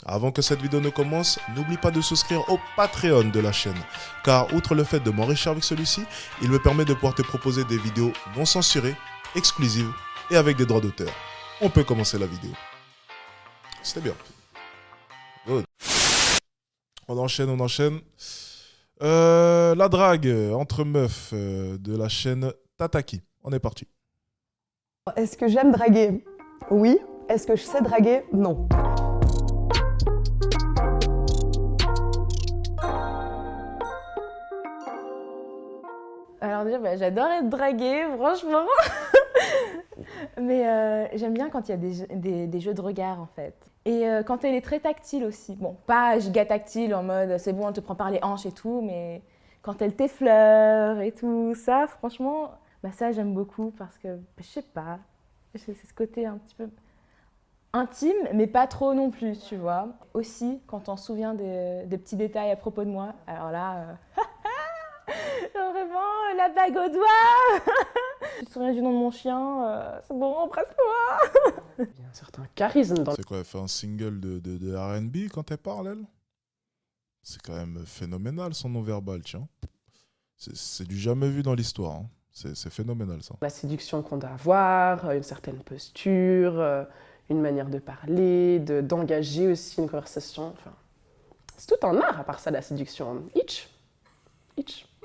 Avant que cette vidéo ne commence, n'oublie pas de souscrire au Patreon de la chaîne, car outre le fait de m'enrichir avec celui-ci, il me permet de pouvoir te proposer des vidéos non censurées, exclusives et avec des droits d'auteur. On peut commencer la vidéo. C'était bien. Good. On enchaîne. La drague entre meufs de la chaîne Tataki. On est parti. Est-ce que j'aime draguer? Oui. Est-ce que je sais draguer? Non. Alors déjà, j'adore être draguée, franchement. Mais j'aime bien quand il y a des jeux de regard, en fait. Et quand elle est très tactile aussi. Bon, pas giga tactile en mode c'est bon, elle te prend par les hanches et tout, mais quand elle t'effleure et tout, ça, franchement, bah ça, j'aime beaucoup parce que, je sais pas, c'est ce côté un petit peu intime, mais pas trop non plus, tu vois. Aussi, quand on se souvient des petits détails à propos de moi, alors là, vraiment, la bague au doigt. Tu te souviens du nom de mon chien, c'est bon, embrasse-moi. Il y a un certain charisme dans C'est quoi, elle fait un single de R&B quand elle parle, elle? C'est quand même phénoménal son non-verbal, tiens. C'est du jamais vu dans l'histoire, hein. C'est phénoménal, ça. la séduction qu'on doit avoir, une certaine posture, une manière de parler, d'engager aussi une conversation. Enfin, c'est tout un art à part ça, la séduction. Hitch,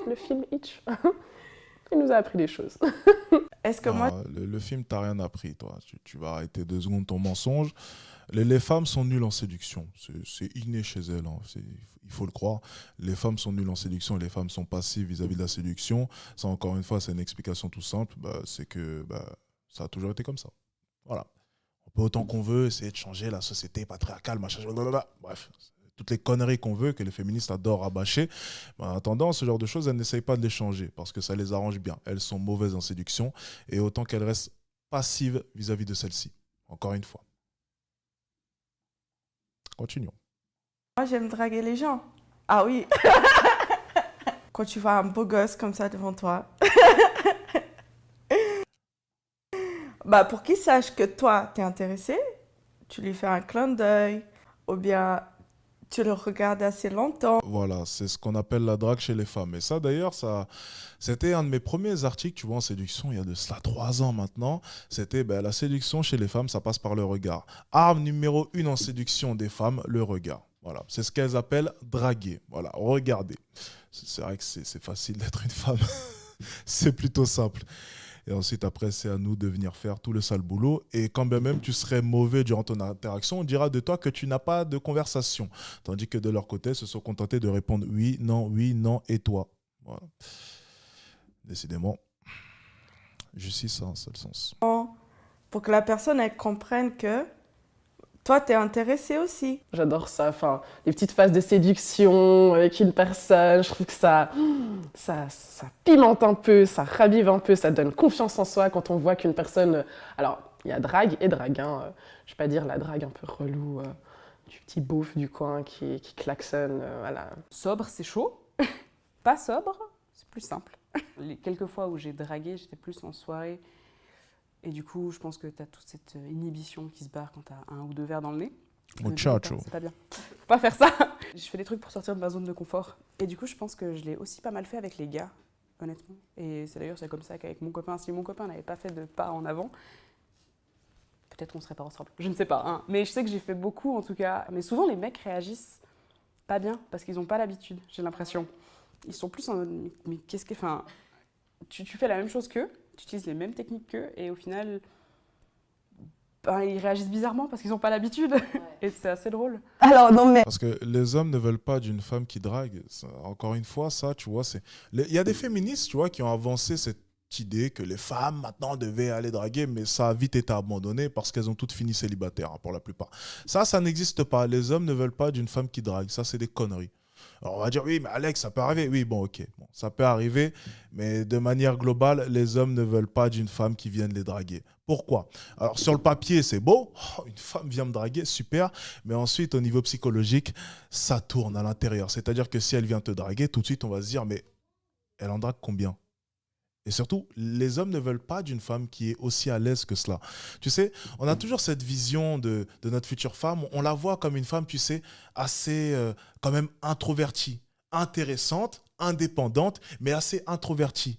le film Hitch, il nous a appris des choses. Est-ce que moi... Le film t'a rien appris, toi. Tu vas arrêter 2 secondes ton mensonge. Les femmes sont nulles en séduction. C'est inné chez elles, hein. Il faut le croire. Les femmes sont nulles en séduction et les femmes sont passives vis-à-vis de la séduction. Ça, encore une fois, c'est une explication tout simple. C'est que ça a toujours été comme ça. Voilà. On peut autant qu'on veut essayer de changer la société patriarcale, machin, blablabla. Bref, toutes les conneries qu'on veut, que les féministes adorent rabâcher. En attendant, ce genre de choses, elles n'essayent pas de les changer parce que ça les arrange bien. Elles sont mauvaises en séduction et autant qu'elles restent passives vis-à-vis de celle-ci. Encore une fois. Continuons. Moi, j'aime draguer les gens. Ah oui. Quand tu vois un beau gosse comme ça devant toi. Bah, pour qu'il sache que toi, t'es intéressé, tu lui fais un clin d'œil. Ou bien, tu le regardes assez longtemps. Voilà, c'est ce qu'on appelle la drague chez les femmes. Et ça, d'ailleurs, c'était un de mes premiers articles, tu vois, en séduction, il y a de cela 3 ans maintenant. C'était la séduction chez les femmes, ça passe par le regard. Arme numéro 1 en séduction des femmes, le regard. Voilà, c'est ce qu'elles appellent draguer. Voilà, regarder. C'est vrai que c'est facile d'être une femme. C'est plutôt simple. Et ensuite, après, c'est à nous de venir faire tout le sale boulot. Et quand bien même tu serais mauvais durant ton interaction, on dira de toi que tu n'as pas de conversation. Tandis que de leur côté, ils se sont contentés de répondre oui, non, et toi. Voilà. Décidément, justice a un seul sens. Pour que la personne, elle comprenne que toi, t'es intéressé aussi. J'adore ça, enfin, les petites phases de séduction avec une personne, je trouve que ça pimente un peu, ça ravive un peu, ça donne confiance en soi quand on voit qu'une personne... Alors, il y a drague et drague, hein. Je vais pas dire la drague un peu relou, du petit beauf du coin qui klaxonne, voilà. Sobre, c'est chaud. Pas sobre, c'est plus simple. Les quelques fois où j'ai dragué, j'étais plus en soirée. Et du coup, je pense que tu as toute cette inhibition qui se barre quand tu as 1 ou 2 verres dans le nez. Muchacho. C'est pas bien. Faut pas faire ça. Je fais des trucs pour sortir de ma zone de confort. Et du coup, je pense que je l'ai aussi pas mal fait avec les gars, honnêtement. Et c'est d'ailleurs comme ça qu'avec mon copain, si mon copain n'avait pas fait de pas en avant, peut-être qu'on serait pas ensemble. Je ne sais pas, hein. Mais je sais que j'ai fait beaucoup en tout cas. Mais souvent, les mecs réagissent pas bien parce qu'ils n'ont pas l'habitude, j'ai l'impression. Ils sont plus en mode, mais qu'est-ce que... Enfin, tu fais la même chose qu'eux, tu utilises les mêmes techniques qu'eux, et au final, ils réagissent bizarrement parce qu'ils n'ont pas l'habitude. Ouais. Et c'est assez drôle. Alors, non, mais... Parce que les hommes ne veulent pas d'une femme qui drague. Encore une fois, ça, tu vois, il y a des féministes, tu vois, qui ont avancé cette idée que les femmes, maintenant, devaient aller draguer, mais ça a vite été abandonné parce qu'elles ont toutes fini célibataires, hein, pour la plupart. Ça n'existe pas. Les hommes ne veulent pas d'une femme qui drague. Ça, c'est des conneries. Alors on va dire, oui, mais Alex, ça peut arriver. Oui, bon, ok, bon, ça peut arriver, mais de manière globale, les hommes ne veulent pas d'une femme qui vienne les draguer. Pourquoi? Alors, sur le papier, c'est beau. Oh, une femme vient me draguer, super. Mais ensuite, au niveau psychologique, ça tourne à l'intérieur. C'est-à-dire que si elle vient te draguer, tout de suite, on va se dire, mais elle en drague combien? Et surtout, les hommes ne veulent pas d'une femme qui est aussi à l'aise que cela. Tu sais, on a toujours cette vision de notre future femme. On la voit comme une femme, tu sais, assez quand même introvertie, intéressante, indépendante, mais assez introvertie,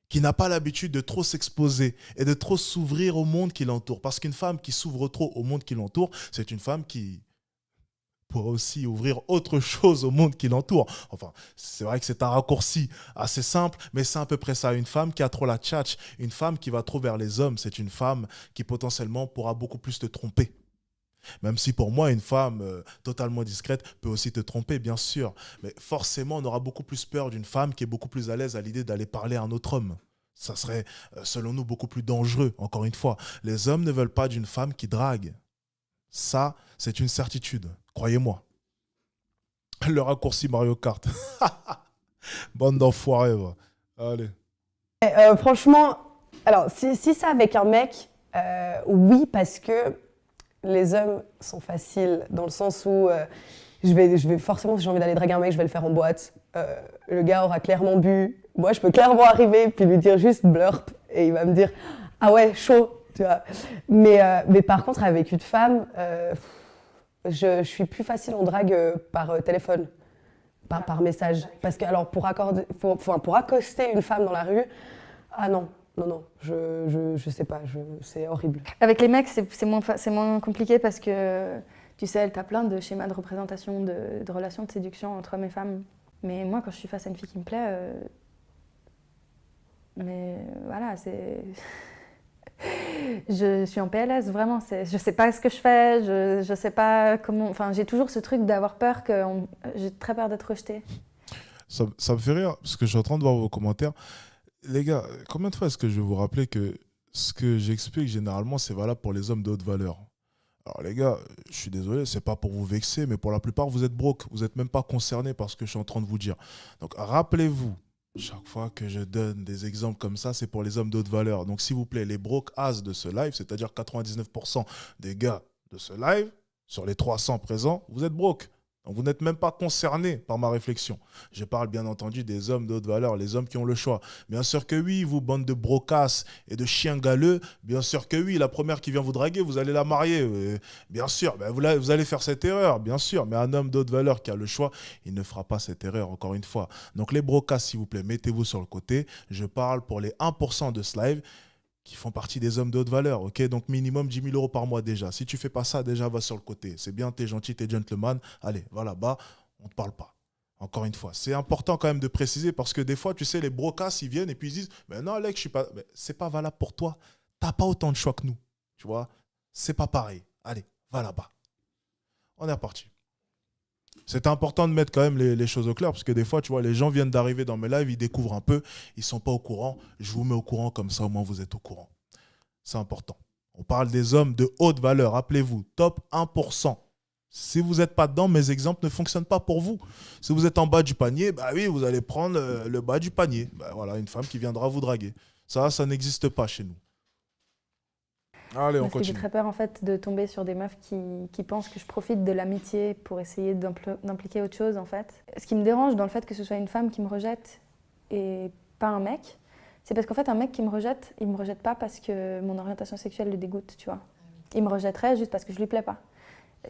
qui n'a pas l'habitude de trop s'exposer et de trop s'ouvrir au monde qui l'entoure. Parce qu'une femme qui s'ouvre trop au monde qui l'entoure, c'est une femme qui pourrait aussi ouvrir autre chose au monde qui l'entoure. Enfin, c'est vrai que c'est un raccourci assez simple, mais c'est à peu près ça. Une femme qui a trop la tchatch, une femme qui va trop vers les hommes, c'est une femme qui potentiellement pourra beaucoup plus te tromper. Même si pour moi, une femme totalement discrète peut aussi te tromper, bien sûr. Mais forcément, on aura beaucoup plus peur d'une femme qui est beaucoup plus à l'aise à l'idée d'aller parler à un autre homme. Ça serait, selon nous, beaucoup plus dangereux, encore une fois. Les hommes ne veulent pas d'une femme qui drague. Ça, c'est une certitude, croyez-moi. Le raccourci Mario Kart. Bande d'enfoirés, va. Allez. Franchement, alors si c'est avec un mec, oui, parce que les hommes sont faciles dans le sens où je vais forcément, si j'ai envie d'aller draguer un mec, je vais le faire en boîte. Le gars aura clairement bu. Moi, je peux clairement arriver puis lui dire juste blurp et il va me dire ah ouais, chaud, tu vois. Mais par contre, avec une femme, je suis plus facile en drague par téléphone, par message. Parce que alors pour accoster une femme dans la rue, ah non. Non, je sais pas, c'est horrible. Avec les mecs, c'est moins compliqué parce que, tu sais, t'as plein de schémas de représentation de relations de séduction entre hommes et femmes. Mais moi, quand je suis face à une fille qui me plaît, mais voilà, c'est... Je suis en PLS, vraiment. Je sais pas ce que je fais, je sais pas comment... Enfin, j'ai toujours ce truc d'avoir peur j'ai très peur d'être rejetée. Ça me fait rire, parce que je suis en train de voir vos commentaires. Les gars, combien de fois est-ce que je vais vous rappeler que ce que j'explique généralement, c'est valable pour les hommes de haute valeur? Alors les gars, je suis désolé, c'est pas pour vous vexer, mais pour la plupart, vous êtes broke. Vous n'êtes même pas concernés par ce que je suis en train de vous dire. Donc rappelez-vous, chaque fois que je donne des exemples comme ça, c'est pour les hommes de haute valeur. Donc s'il vous plaît, les broke as de ce live, c'est-à-dire 99% des gars de ce live, sur les 300 présents, vous êtes broke. Donc vous n'êtes même pas concerné par ma réflexion. Je parle bien entendu des hommes de haute valeur, les hommes qui ont le choix. Bien sûr que oui, vous, bande de brocasses et de chiens galeux, bien sûr que oui, la première qui vient vous draguer, vous allez la marier. Bien sûr, ben vous allez faire cette erreur, bien sûr. Mais un homme de haute valeur qui a le choix, il ne fera pas cette erreur, encore une fois. Donc les brocasses, s'il vous plaît, mettez-vous sur le côté. Je parle pour les 1% de ce live qui font partie des hommes de haute valeur, ok? Donc minimum 10 000 euros par mois déjà. Si tu fais pas ça, déjà va sur le côté. C'est bien, t'es gentil, t'es gentleman. Allez, va là-bas, on te parle pas. Encore une fois, c'est important quand même de préciser parce que des fois, tu sais, les brocasses, ils viennent et puis ils disent, mais non, Alex, je suis pas, mais c'est pas valable pour toi. T'as pas autant de choix que nous, tu vois? C'est pas pareil. Allez, va là-bas. On est reparti. C'est important de mettre quand même les choses au clair parce que des fois, tu vois, les gens viennent d'arriver dans mes lives, ils découvrent un peu, ils sont pas au courant. Je vous mets au courant comme ça, au moins vous êtes au courant. C'est important. On parle des hommes de haute valeur. Rappelez-vous, top 1%. Si vous n'êtes pas dedans, mes exemples ne fonctionnent pas pour vous. Si vous êtes en bas du panier, bah oui, vous allez prendre le bas du panier. Bah voilà, une femme qui viendra vous draguer. Ça n'existe pas chez nous. Allez, on Parce que j'ai continue. très peur en fait de tomber sur des meufs qui pensent que je profite de l'amitié pour essayer d'impliquer autre chose en fait. Ce qui me dérange dans le fait que ce soit une femme qui me rejette et pas un mec, c'est parce qu'en fait un mec qui me rejette, il me rejette pas parce que mon orientation sexuelle le dégoûte, tu vois. Il me rejetterait juste parce que je lui plais pas.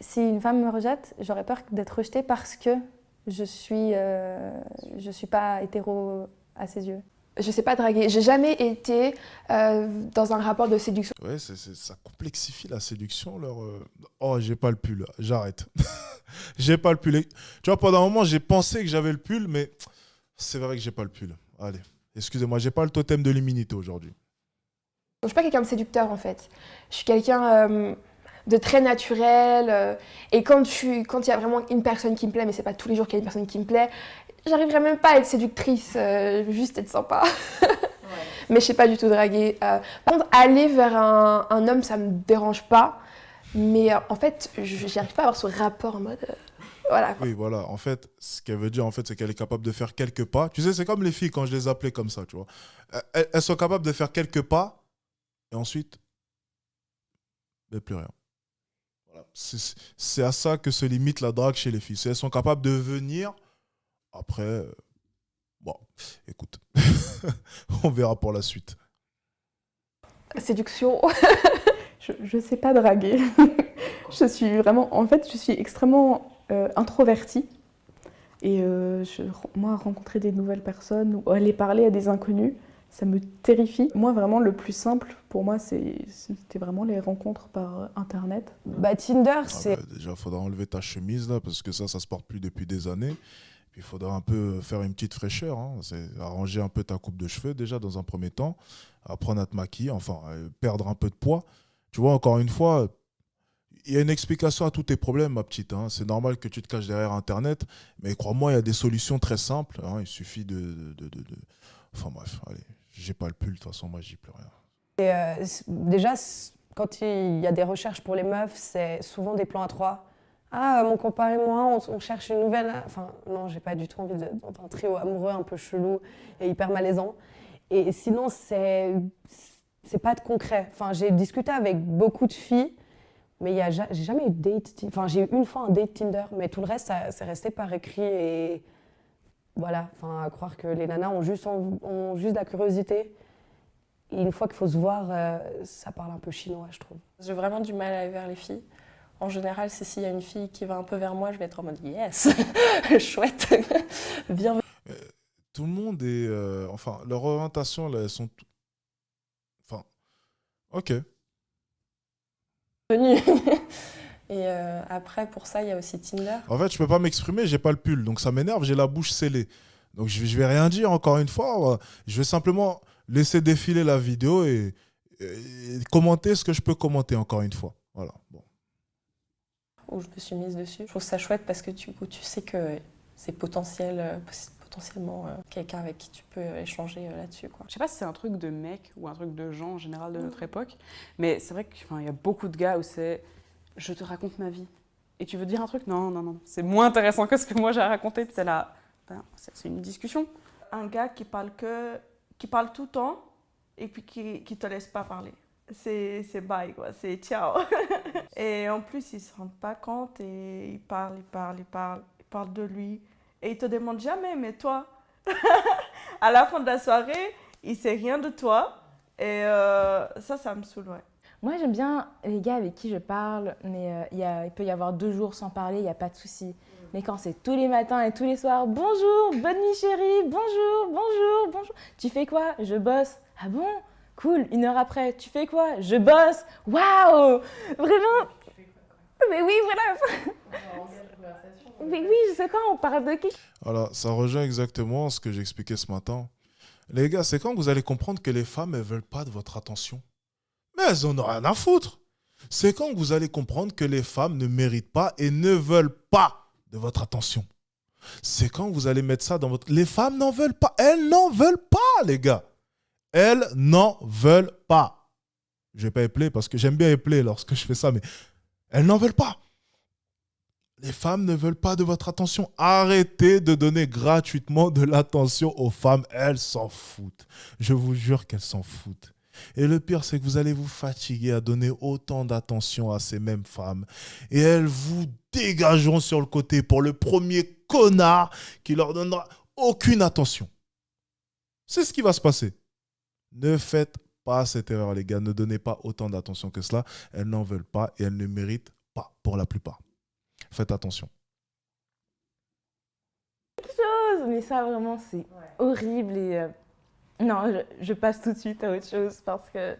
Si une femme me rejette, j'aurais peur d'être rejetée parce que je suis pas hétéro à ses yeux. Je sais pas draguer. J'ai jamais été dans un rapport de séduction. Ouais, ça complexifie la séduction. Oh, j'ai pas le pull. J'arrête. J'ai pas le pull. Tu vois, pendant un moment, j'ai pensé que j'avais le pull, mais c'est vrai que j'ai pas le pull. Allez, excusez-moi, j'ai pas le totem de l'immunité aujourd'hui. Je suis pas quelqu'un de séducteur en fait. Je suis quelqu'un de très naturel. Et quand il y a vraiment une personne qui me plaît, mais c'est pas tous les jours qu'il y a une personne qui me plaît, j'arriverai même pas à être séductrice, juste être sympa. Ouais. Mais je sais pas du tout draguer. Par contre, aller vers un homme, ça me dérange pas. Mais en fait, j'y arrive pas à avoir ce rapport en mode... voilà. Quoi. Oui, voilà. En fait, ce qu'elle veut dire, en fait, c'est qu'elle est capable de faire quelques pas. Tu sais, c'est comme les filles quand je les appelais comme ça, tu vois. Elles sont capables de faire quelques pas et ensuite, mais plus rien. Voilà. C'est à ça que se limite la drague chez les filles. Si elles sont capables de venir, après, Bon, écoute, on verra pour la suite. Séduction. Je sais pas draguer. Je suis vraiment, en fait, je suis extrêmement introvertie. Et moi, rencontrer des nouvelles personnes ou aller parler à des inconnus, ça me terrifie. Moi, vraiment, le plus simple pour moi, c'était vraiment les rencontres par Internet. Bah, Tinder, Ah c'est. bah, déjà, il faudra enlever ta chemise là, parce que ça se porte plus depuis des années. Puis il faudra un peu faire une petite fraîcheur, hein. C'est arranger un peu ta coupe de cheveux déjà dans un premier temps, apprendre à te maquiller, enfin perdre un peu de poids. Tu vois, encore une fois, il y a une explication à tous tes problèmes, ma petite, hein. C'est normal que tu te caches derrière Internet, mais crois-moi, il y a des solutions très simples, hein. Il suffit Enfin bref, allez, j'ai pas le pull, de toute façon, moi, j'y plus rien. Déjà, quand il y a des recherches pour les meufs, c'est souvent des plans à trois. Ah, mon copain et moi, on cherche une nouvelle. Enfin, non, j'ai pas du tout envie d'être dans un trio amoureux un peu chelou et hyper malaisant. Et sinon, c'est pas de concret. Enfin, j'ai discuté avec beaucoup de filles, mais j'ai jamais eu de date. Enfin, j'ai eu une fois un date Tinder, mais tout le reste, c'est resté par écrit et voilà. Enfin, à croire que les nanas ont juste de la curiosité. Et une fois qu'il faut se voir, ça parle un peu chinois, je trouve. J'ai vraiment du mal à aller vers les filles. En général, c'est s'il y a une fille qui va un peu vers moi, je vais être en mode yes, chouette, bienvenue. Tout le monde est... enfin, leur orientation, là, elles sont... Enfin, ok. Et après, pour ça, il y a aussi Tinder. En fait, je peux pas m'exprimer, j'ai pas le pull, donc ça m'énerve, j'ai la bouche scellée. Donc je vais rien dire encore une fois, je vais simplement laisser défiler la vidéo et commenter ce que je peux commenter encore une fois. Voilà. Bon. Où je me suis mise dessus. Je trouve ça chouette parce que tu sais que c'est potentiellement quelqu'un avec qui tu peux échanger là-dessus, quoi. Je sais pas si c'est un truc de mec ou un truc de gens en général de notre époque, mais c'est vrai qu'il y a beaucoup de gars où c'est « je te raconte ma vie ». Et tu veux dire un truc ? Non, non, non, c'est moins intéressant que ce que moi j'ai raconté. Puis t'es là, ben, c'est une discussion. Un gars qui parle tout le temps et puis qui te laisse pas parler. C'est bye, quoi, c'est ciao. Et en plus, il se rend pas compte et il parle de lui. Et il te demande jamais, mais toi, à la fin de la soirée, il sait rien de toi. Et ça me saoule, ouais. Moi, j'aime bien les gars avec qui je parle, mais il peut y avoir 2 jours sans parler, il n'y a pas de souci. Mais quand c'est tous les matins et tous les soirs, bonjour, bonne nuit chérie, bonjour, bonjour, bonjour. Tu fais quoi? Je bosse. Ah bon? Cool. 1 heure après, tu fais quoi? Je bosse. Waouh! Vraiment? Mais oui, voilà. Mais oui, je sais pas, on parle de qui? Voilà, ça rejoint exactement ce que j'expliquais ce matin. Les gars, c'est quand vous allez comprendre que les femmes, elles veulent pas de votre attention. Mais elles en ont rien à foutre. C'est quand vous allez comprendre que les femmes ne méritent pas et ne veulent pas de votre attention. C'est quand vous allez mettre ça dans votre... Les femmes n'en veulent pas. Elles n'en veulent pas, les gars. Elles n'en veulent pas. Je vais pas épeler parce que j'aime bien épeler lorsque je fais ça, mais elles n'en veulent pas. Les femmes ne veulent pas de votre attention. Arrêtez de donner gratuitement de l'attention aux femmes. Elles s'en foutent. Je vous jure qu'elles s'en foutent. Et le pire, c'est que vous allez vous fatiguer à donner autant d'attention à ces mêmes femmes. Et elles vous dégageront sur le côté pour le premier connard qui leur donnera aucune attention. C'est ce qui va se passer. Ne faites pas cette erreur, les gars. Ne donnez pas autant d'attention que cela. Elles n'en veulent pas et elles ne méritent pas, pour la plupart. Faites attention. Mais ça, vraiment, c'est horrible et... Non, je passe tout de suite à autre chose parce que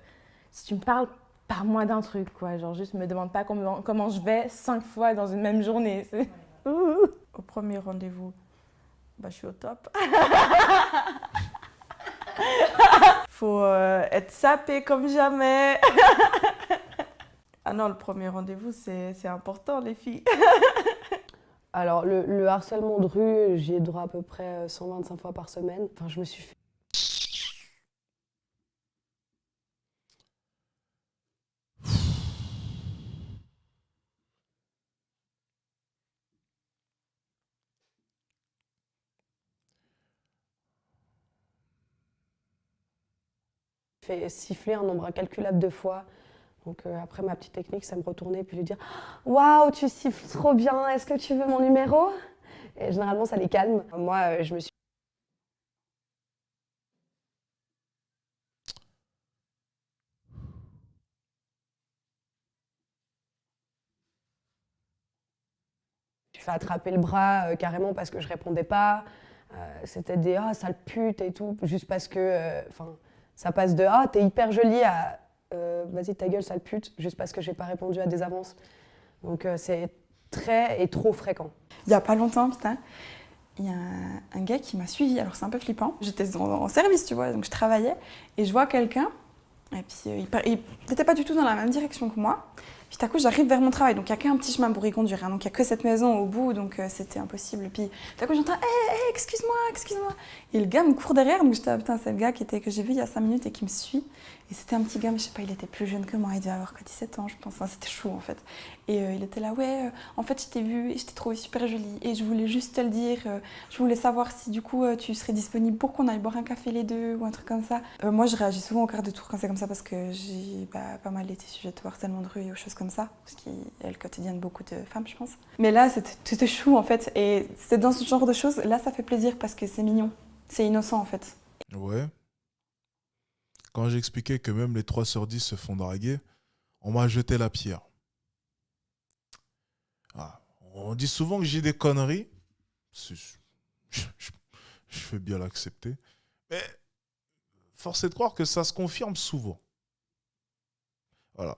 si tu me parles, parle-moi d'un truc, quoi. Genre, juste me demande pas comment je vais 5 fois dans une même journée. Au premier rendez-vous, je suis au top. Faut être sapé comme jamais. Ah non, le premier rendez-vous, c'est important, les filles. Alors, le harcèlement de rue, j'y ai droit à peu près 125 fois par semaine. Enfin, je me suis fait siffler un nombre incalculable de fois. Donc après, ma petite technique, c'est me retourner et puis lui dire « Waouh, tu siffles trop bien, est-ce que tu veux mon numéro ?» Et généralement, ça les calme. Moi, je me suis fait attraper le bras carrément parce que je répondais pas. C'était des ah sale pute et tout, juste parce que ça passe de ah t'es hyper jolie à vas-y ta gueule sale pute, juste parce que j'ai pas répondu à des avances. Donc c'est très et trop fréquent. Il y a pas longtemps, putain, il y a un gars qui m'a suivi, alors c'est un peu flippant. J'étais en service, tu vois, donc je travaillais et je vois quelqu'un et puis il n'était pas du tout dans la même direction que moi. Puis tout à coup, j'arrive vers mon travail, donc il n'y a qu'un petit chemin pour y conduire, hein, donc il n'y a que cette maison au bout, donc c'était impossible. Puis tout à coup, j'entends hey, excuse-moi, excuse-moi. Et le gars me court derrière, donc j'étais putain, c'est le gars que j'ai vu il y a 5 minutes et qui me suit. Et c'était un petit gars, mais je sais pas, il était plus jeune que moi, il devait avoir 17 ans, je pense. Enfin, c'était chaud en fait. Et il était là, ouais, en fait, je t'ai vu et je t'ai trouvé super jolie. Et je voulais juste te le dire, je voulais savoir si du coup tu serais disponible pour qu'on aille boire un café les deux ou un truc comme ça. Moi, je réagis souvent au quart de tour quand c'est comme ça parce que j'ai pas mal été sujette au harcèlement de rue et aux choses comme ça, ce qui est le quotidien de beaucoup de femmes, je pense. Mais là, c'était chou en fait. Et c'est dans ce genre de choses, là, ça fait plaisir parce que c'est mignon. C'est innocent en fait. Ouais. Quand j'expliquais que même les 3 sur 10 se font draguer, on m'a jeté la pierre. Ah, on dit souvent que j'ai des conneries. Je fais bien l'accepter. Mais force est de croire que ça se confirme souvent. Voilà.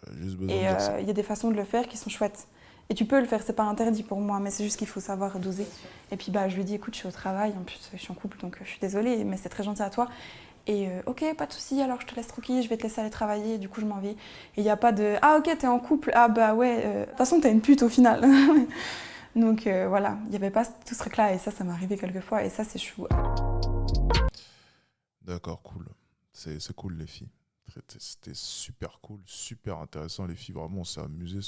J'avais juste besoin de Et dire ça. il y a des façons de le faire qui sont chouettes. Et tu peux le faire, c'est pas interdit pour moi, mais c'est juste qu'il faut savoir doser. Et puis je lui dis, écoute, je suis au travail, en plus je suis en couple, donc je suis désolée, mais c'est très gentil à toi. Et ok, pas de souci, alors je te laisse tranquille, je vais te laisser aller travailler, du coup je m'en vais. Et il n'y a pas de, ah ok, t'es en couple, ah bah ouais, de toute façon t'es une pute au final. Donc voilà, il n'y avait pas tout ce truc-là, et ça m'est arrivé quelques fois, et ça c'est chou. D'accord, cool. C'est cool les filles. C'était super cool, super intéressant les filles. Vraiment, on s'est amusé,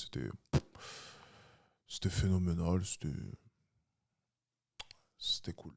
c'était phénoménal, c'était cool.